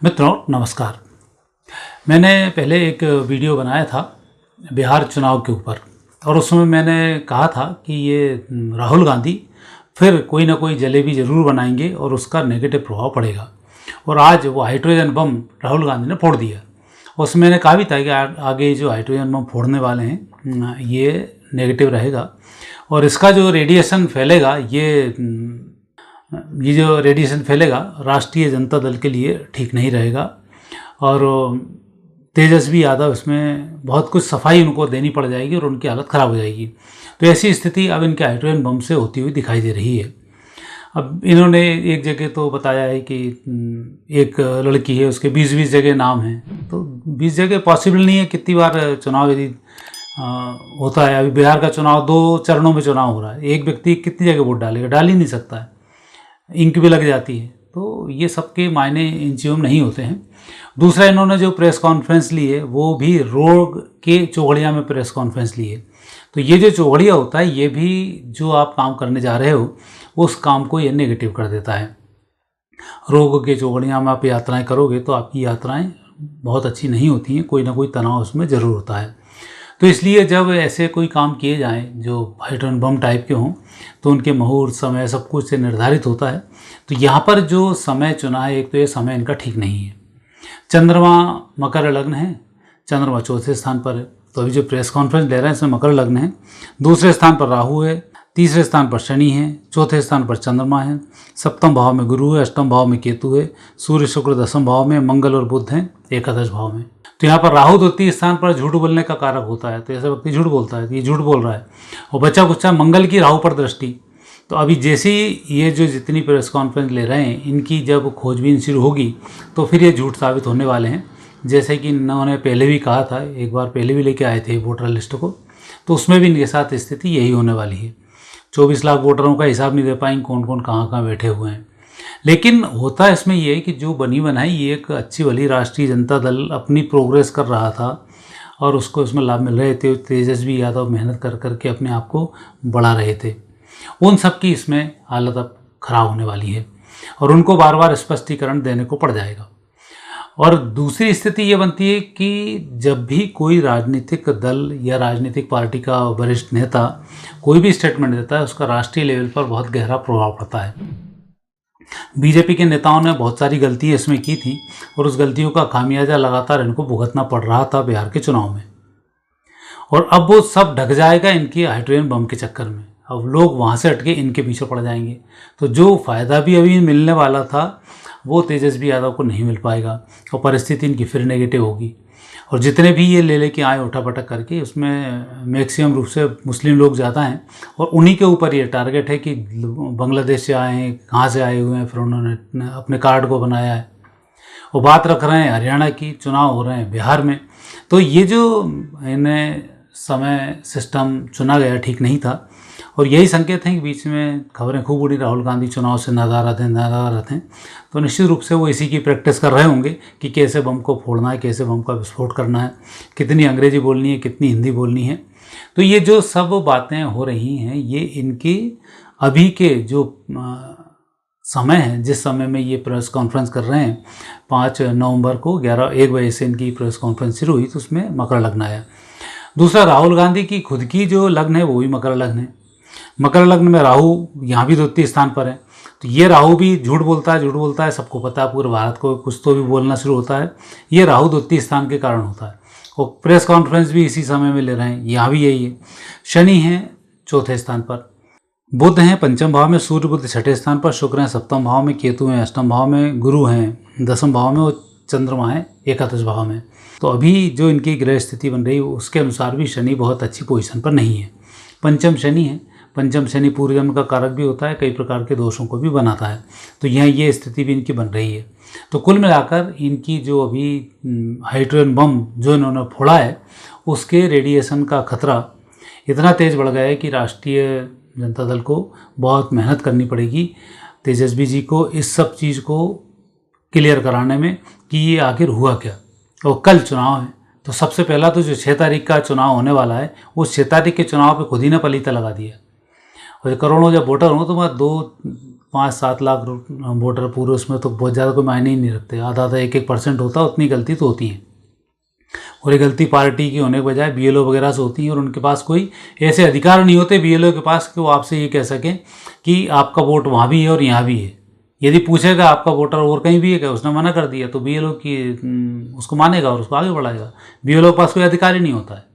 मित्रों नमस्कार। मैंने पहले एक वीडियो बनाया था बिहार चुनाव के ऊपर और उसमें मैंने कहा था कि ये राहुल गांधी फिर कोई ना कोई जलेबी ज़रूर बनाएंगे और उसका नेगेटिव प्रभाव पड़ेगा। और आज वो हाइड्रोजन बम राहुल गांधी ने फोड़ दिया। उसमें मैंने कहा भी था कि आगे जो हाइड्रोजन बम फोड़ने वाले हैं ये नेगेटिव रहेगा और इसका जो रेडिएशन फैलेगा ये जो रेडिएशन फैलेगा राष्ट्रीय जनता दल के लिए ठीक नहीं रहेगा और तेजस्वी यादव इसमें बहुत कुछ सफाई उनको देनी पड़ जाएगी और उनकी हालत ख़राब हो जाएगी। तो ऐसी स्थिति अब इनके हाइड्रोजन बम से होती हुई दिखाई दे रही है। अब इन्होंने एक जगह तो बताया है कि एक लड़की है उसके 20-20 जगह नाम हैं, तो 20 जगह पॉसिबल नहीं है। कितनी बार चुनाव यदि होता है, अभी बिहार का चुनाव 2 चरणों में चुनाव हो रहा है, एक व्यक्ति कितनी जगह वोट डालेगा, डाल ही नहीं सकता है, इंक भी लग जाती है। तो ये सबके मायने इन चीज़ों में नहीं होते हैं। दूसरा, इन्होंने जो प्रेस कॉन्फ्रेंस ली है वो भी रोग के चौघड़िया में प्रेस कॉन्फ्रेंस ली है। तो ये जो चौघड़िया होता है ये भी जो आप काम करने जा रहे हो उस काम को ये नेगेटिव कर देता है। रोग के चौघड़िया में आप यात्राएं करोगे तो आपकी यात्राएं बहुत अच्छी नहीं होती हैं, कोई ना कोई तनाव उसमें ज़रूर होता है। तो इसलिए जब ऐसे कोई काम किए जाएं जो हाइड्रोजन बम टाइप के हों तो उनके मुहूर्त समय सब कुछ से निर्धारित होता है। तो यहाँ पर जो समय चुना है, एक तो ये समय इनका ठीक नहीं है। चंद्रमा मकर लग्न है, चंद्रमा चौथे स्थान पर है, तो अभी जो प्रेस कॉन्फ्रेंस ले रहे हैं इसमें मकर लग्न है। दूसरे स्थान पर राहु है, तीसरे स्थान पर शनि है, चौथे स्थान पर चंद्रमा है, सप्तम भाव में गुरु है, अष्टम भाव में केतु है, सूर्य शुक्र दसम भाव में, मंगल और बुध हैं एकादश भाव में। तो यहाँ पर राहु द्वितीय स्थान पर झूठ बोलने का कारक होता है। तो ऐसा व्यक्ति झूठ बोलता है, तो ये झूठ बोल रहा है और बच्चा कुच्चा मंगल की राहु पर दृष्टि। तो अभी जैसे ये जो जितनी प्रेस कॉन्फ्रेंस ले रहे हैं इनकी जब खोजबीन शुरू होगी तो फिर ये झूठ साबित होने वाले हैं। जैसे कि इन्होंने पहले भी कहा था, एक बार पहले भी लेके आए थे वोटर लिस्ट को, तो उसमें भी इनके साथ स्थिति यही होने वाली है। 24 लाख वोटरों का हिसाब नहीं दे पाएंगे कौन कौन कहाँ बैठे हुए हैं। लेकिन होता इसमें ये है कि जो बनी बनाई ये एक अच्छी भली राष्ट्रीय जनता दल अपनी प्रोग्रेस कर रहा था और उसको इसमें लाभ मिल रहे थे। तेजस्वी यादव मेहनत कर करके अपने आप को बढ़ा रहे थे। उन सब की इसमें हालत अब खराब होने वाली है और उनको बार बार स्पष्टीकरण देने को पड़ जाएगा। और दूसरी स्थिति ये बनती है कि जब भी कोई राजनीतिक दल या राजनीतिक पार्टी का वरिष्ठ नेता कोई भी स्टेटमेंट देता है उसका राष्ट्रीय लेवल पर बहुत गहरा प्रभाव पड़ता है। बीजेपी के नेताओं ने बहुत सारी गलतियां इसमें की थी और उस गलतियों का खामियाजा लगातार इनको भुगतना पड़ रहा था बिहार के चुनाव में। और अब वो सब ढक जाएगा इनकी हाइड्रोजन बम के चक्कर में। अब लोग वहाँ से हटके इनके पीछे पड़ जाएंगे, तो जो फ़ायदा भी अभी मिलने वाला था वो तेजस्वी यादव को नहीं मिल पाएगा और परिस्थिति इनकी फिर नेगेटिव होगी। और जितने भी ये ले लेके आए उठा पटक करके, उसमें मैक्सिमम रूप से मुस्लिम लोग ज़्यादा हैं और उन्हीं के ऊपर ये टारगेट है कि बांग्लादेश से आए हैं, कहाँ से आए हुए हैं, फिर उन्होंने अपने कार्ड को बनाया है। वो बात रख रहे हैं हरियाणा की, चुनाव हो रहे हैं बिहार में। तो ये जो इन्हें समय सिस्टम चुना गया ठीक नहीं था और यही संकेत हैं कि बीच में खबरें खूब उड़ी राहुल गांधी चुनाव से नादारत हैं। तो निश्चित रूप से वो इसी की प्रैक्टिस कर रहे होंगे कि कैसे बम को फोड़ना है, कैसे बम का विस्फोट करना है, कितनी अंग्रेजी बोलनी है, कितनी हिंदी बोलनी है। तो ये जो सब बातें हो रही हैं ये इनकी अभी के जो समय है, जिस समय में ये प्रेस कॉन्फ्रेंस कर रहे हैं 5 नवंबर को 1 बजे से इनकी प्रेस कॉन्फ्रेंस शुरू हुई, तो उसमें मकर लग्न आया। दूसरा, राहुल गांधी की खुद की जो लग्न है वो भी मकर लग्न है। मकर लग्न में राहु यहाँ भी द्वितीय स्थान पर है। तो ये राहु भी झूठ बोलता है, सबको पता है, पूरे भारत को कुछ तो भी बोलना शुरू होता है। ये राहु द्वितीय स्थान के कारण होता है और प्रेस कॉन्फ्रेंस भी इसी समय में ले रहे हैं, यहाँ भी यही है। शनि हैं चौथे स्थान पर, बुध हैं पंचम भाव में, सूर्य बुध छठे स्थान पर, शुक्र हैं सप्तम भाव में, केतु हैं अष्टम भाव में, गुरु हैं दसम भाव में और चंद्रमा है एकादश भाव में। तो अभी जो इनकी ग्रह स्थिति बन रही है उसके अनुसार भी शनि बहुत अच्छी पोजीशन पर नहीं है। पंचम शनि है, पंचम शनि पूर्व जन्म का कारक भी होता है, कई प्रकार के दोषों को भी बनाता है। तो यहाँ ये स्थिति भी इनकी बन रही है। तो कुल मिलाकर इनकी जो अभी हाइड्रोजन बम जो इन्होंने फोड़ा है उसके रेडिएशन का खतरा इतना तेज़ बढ़ गया है कि राष्ट्रीय जनता दल को बहुत मेहनत करनी पड़ेगी तेजस्वी जी को इस सब चीज़ को क्लियर कराने में कि ये आखिर हुआ क्या। और कल चुनाव है, तो सबसे पहला तो जो 6 तारीख का चुनाव होने वाला है उस 6 तारीख के चुनाव पे खुद ही ने पलीता लगा दिया। और करोड़ों जब वोटर हों तो मैं 2 5-7 लाख वोटर पूरे, उसमें तो बहुत ज़्यादा कोई मायने ही नहीं रखते, आधा आधा 1-1% होता है, उतनी गलती तो होती है। और ये गलती पार्टी की होने के बजाय बीएलओ वगैरह से होती है, और उनके पास कोई ऐसे अधिकार नहीं होते बीएलओ के पास कि वो आपसे ये कह सकें कि आपका वोट वहाँ भी है और यहाँ भी है। यदि पूछेगा आपका वोटर और कहीं भी है क्या, उसने मना कर दिया, तो बीएलओ की उसको मानेगा और उसको आगे बढ़ाएगा। बीएलओ के पास कोई अधिकार ही नहीं होता है,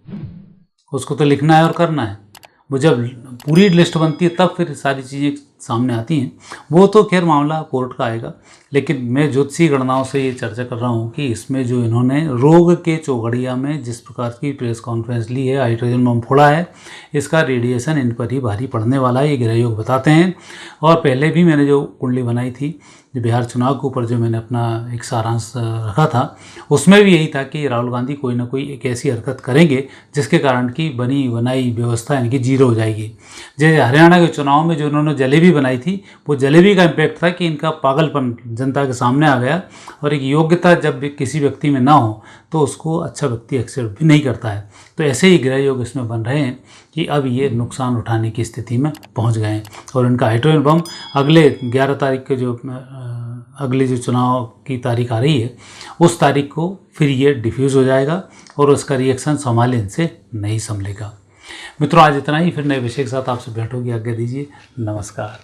उसको तो लिखना है और करना है। वो जब पूरी लिस्ट बनती है तब फिर सारी चीज़ें सामने आती हैं, वो तो खैर मामला कोर्ट का आएगा। लेकिन मैं ज्योतिषीय गणनाओं से ये चर्चा कर रहा हूँ कि इसमें जो इन्होंने रोग के चौघड़िया में जिस प्रकार की प्रेस कॉन्फ्रेंस ली है, हाइड्रोजन बम फोड़ा है, इसका रेडिएशन इन पर ही भारी पड़ने वाला है, ये ग्रह योग बताते हैं। और पहले भी मैंने जो कुंडली बनाई थी, जो बिहार चुनाव के ऊपर जो मैंने अपना एक सारांश रखा था, उसमें भी यही था कि राहुल गांधी कोई ना कोई एक ऐसी हरकत करेंगे जिसके कारण की बनी बनाई व्यवस्था इनकी जीरो हो जाएगी। जैसे हरियाणा के चुनाव में जो इन्होंने जलेबी बनाई थी, वो जलेबी का इम्पैक्ट था कि इनका पागलपन जनता के सामने आ गया, और एक योग्यता जब भी किसी व्यक्ति में ना हो तो उसको अच्छा व्यक्ति एक्सेप्ट भी नहीं करता है। तो ऐसे ही ग्रह योग इसमें बन रहे हैं कि अब ये नुकसान उठाने की स्थिति में पहुंच गए हैं, और इनका हाइड्रोजन बम अगले 11 तारीख के जो अगली जो चुनाव की तारीख आ रही है, उस तारीख को फिर ये डिफ्यूज़ हो जाएगा और उसका रिएक्शन संभाले इनसे नहीं संभलेगा। मित्रों, आज इतना ही, फिर नए विषय के साथ आपसे भेंट होगी। आज्ञा दीजिए, नमस्कार।